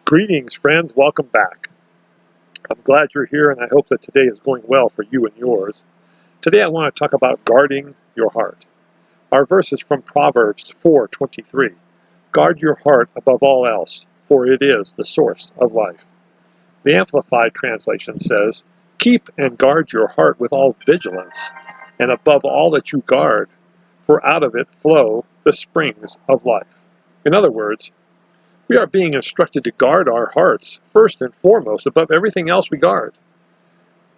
Greetings, friends. Welcome back. I'm glad you're here, and I hope that today is going well for you and yours. Today I want to talk about guarding your heart. Our verse is from Proverbs 4:23. Guard your heart above all else, for it is the source of life. The Amplified translation says, keep and guard your heart with all vigilance, and above all that you guard, for out of it flow the springs of life. In other words, we are being instructed to guard our hearts first and foremost above everything else we guard.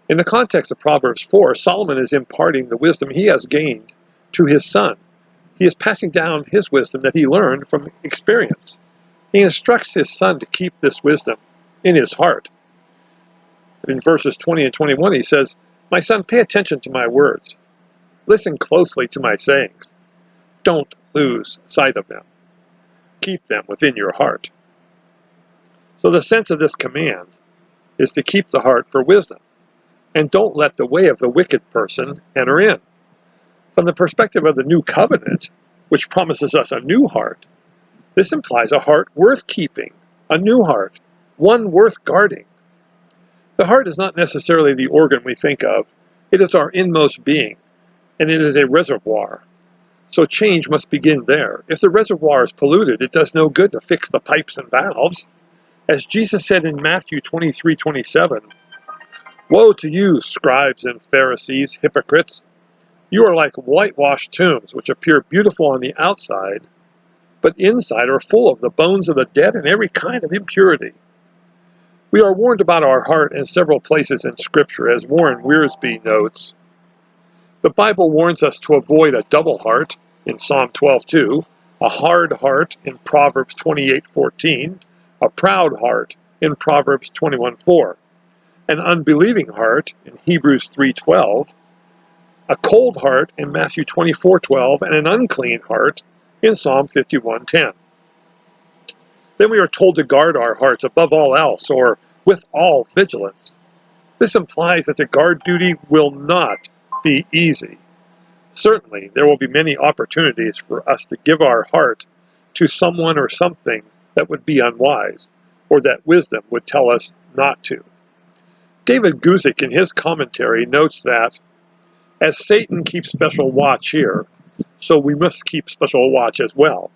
In the context of Proverbs 4, Solomon is imparting the wisdom he has gained to his son. He is passing down his wisdom that he learned from experience. He instructs his son to keep this wisdom in his heart. In verses 20 and 21, he says, "My son, pay attention to my words. Listen closely to my sayings. Don't lose sight of them. Keep them within your heart." So the sense of this command is to keep the heart for wisdom, and don't let the way of the wicked person enter in. From the perspective of the new covenant, which promises us a new heart, this implies a heart worth keeping, a new heart, one worth guarding. The heart is not necessarily the organ we think of. It is our inmost being, and it is a reservoir. So change must begin there. If the reservoir is polluted, it does no good to fix the pipes and valves. As Jesus said in Matthew 23:27, "Woe to you, scribes and Pharisees, hypocrites! You are like whitewashed tombs, which appear beautiful on the outside, but inside are full of the bones of the dead and every kind of impurity." We are warned about our heart in several places in Scripture, as Warren Wiersbe notes. The Bible warns us to avoid a double heart in Psalm 12:2, a hard heart in Proverbs 28:14, a proud heart in Proverbs 21:4, an unbelieving heart in Hebrews 3:12, a cold heart in Matthew 24:12, and an unclean heart in Psalm 51:10. Then we are told to guard our hearts above all else, or with all vigilance. This implies that the guard duty will not be easy. Certainly, there will be many opportunities for us to give our heart to someone or something that would be unwise, or that wisdom would tell us not to. David Guzik, in his commentary, notes that, as Satan keeps special watch here, so we must keep special watch as well.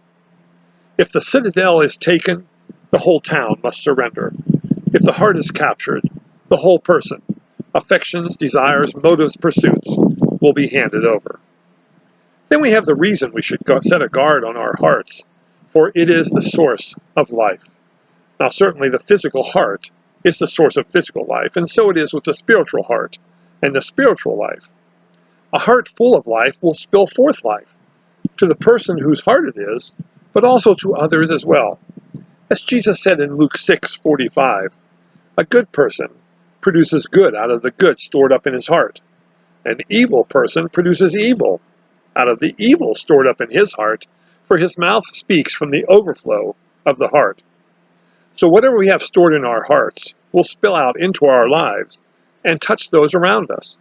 If the citadel is taken, the whole town must surrender. If the heart is captured, the whole person, affections, desires, motives, pursuits, will be handed over. Then we have the reason we should set a guard on our hearts, for it is the source of life. Now certainly the physical heart is the source of physical life, and so it is with the spiritual heart and the spiritual life. A heart full of life will spill forth life, to the person whose heart it is, but also to others as well. As Jesus said in Luke 6:45, a good person produces good out of the good stored up in his heart. An evil person produces evil out of the evil stored up in his heart, for his mouth speaks from the overflow of the heart. So whatever we have stored in our hearts will spill out into our lives and touch those around us,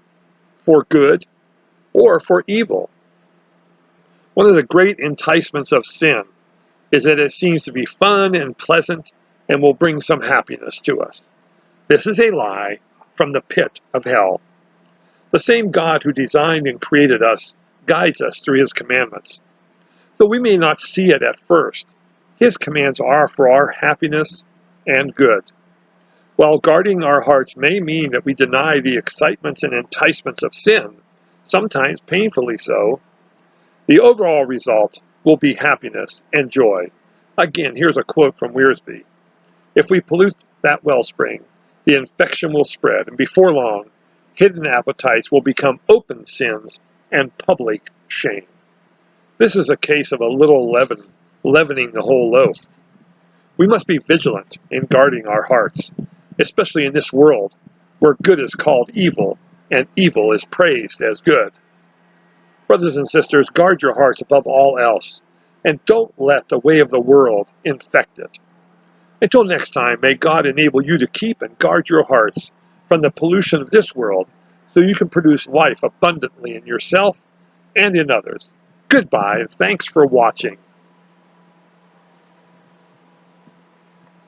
for good or for evil. One of the great enticements of sin is that it seems to be fun and pleasant and will bring some happiness to us. This is a lie from the pit of hell. The same God who designed and created us guides us through his commandments. Though we may not see it at first, his commands are for our happiness and good. While guarding our hearts may mean that we deny the excitements and enticements of sin, sometimes painfully so, the overall result will be happiness and joy. Again, here's a quote from Wiersbe. "If we pollute that wellspring, the infection will spread, and before long, hidden appetites will become open sins and public shame." This is a case of a little leaven leavening the whole loaf. We must be vigilant in guarding our hearts, especially in this world where good is called evil and evil is praised as good. Brothers and sisters, guard your hearts above all else, and don't let the way of the world infect it. Until next time, may God enable you to keep and guard your hearts from the pollution of this world so you can produce life abundantly in yourself and in others. Goodbye, and thanks for watching.